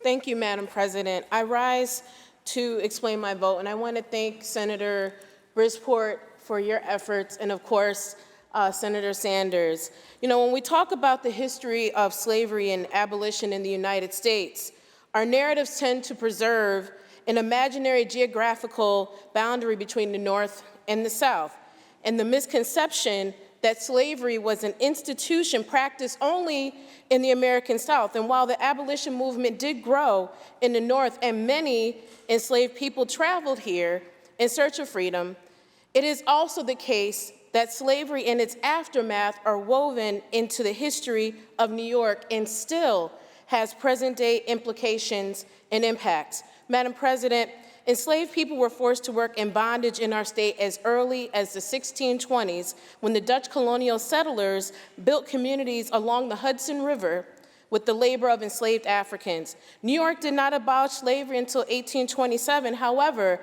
Thank you, Madam President. I rise to explain my vote, and I want to thank Senator Bridgeport for your efforts, and of course, Senator Sanders. You know, when we talk about the history of slavery and abolition in the United States, our narratives tend to preserve an imaginary geographical boundary between the North and the South, and the misconception that slavery was an institution practiced only in the American South. And while the abolition movement did grow in the North and many enslaved people traveled here in search of freedom, it is also the case that slavery and its aftermath are woven into the history of New York and still has present-day implications and impacts. Madam President, enslaved people were forced to work in bondage in our state as early as the 1620s, when the Dutch colonial settlers built communities along the Hudson River with the labor of enslaved Africans. New York did not abolish slavery until 1827. However,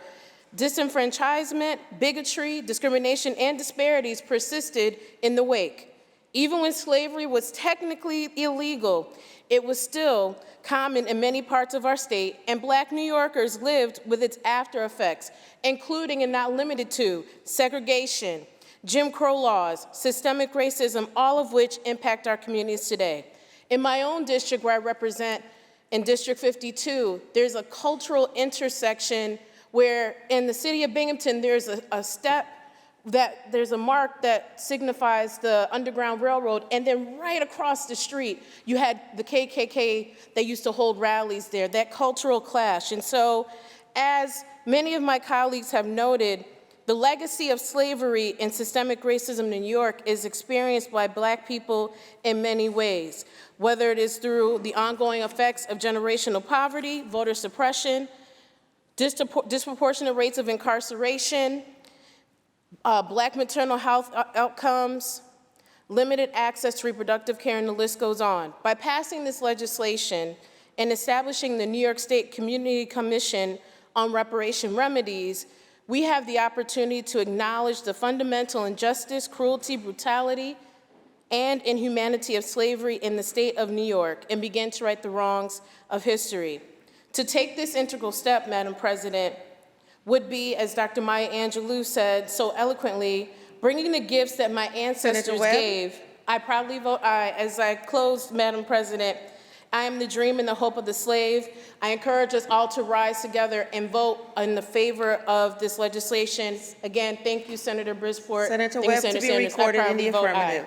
disenfranchisement, bigotry, discrimination, and disparities persisted in the wake. Even when slavery was technically illegal, it was still common in many parts of our state, and Black New Yorkers lived with its after effects, including and not limited to segregation, Jim Crow laws, systemic racism, all of which impact our communities today. In my own district, where I represent, in District 52, there's a cultural intersection where in the city of Binghamton, there's there's a mark that signifies the Underground Railroad, and then right across the street, you had the KKK that used to hold rallies there, that cultural clash. And so, as many of my colleagues have noted, the legacy of slavery and systemic racism in New York is experienced by Black people in many ways, whether it is through the ongoing effects of generational poverty, voter suppression, disproportionate rates of incarceration, Black maternal health outcomes, limited access to reproductive care, and the list goes on. By passing this legislation and establishing the New York State Community Commission on Reparation Remedies, we have the opportunity to acknowledge the fundamental injustice, cruelty, brutality, and inhumanity of slavery in the state of New York and begin to right the wrongs of history. To take this integral step, Madam President, would be, as Dr. Maya Angelou said so eloquently, bringing the gifts that my ancestors gave. I proudly vote aye. As I close, Madam President, I am the dream and the hope of the slave. I encourage us all to rise together and vote in the favor of this legislation. Again, thank you, Senator Bridgeport. Senator Webb, to be recorded in the affirmative.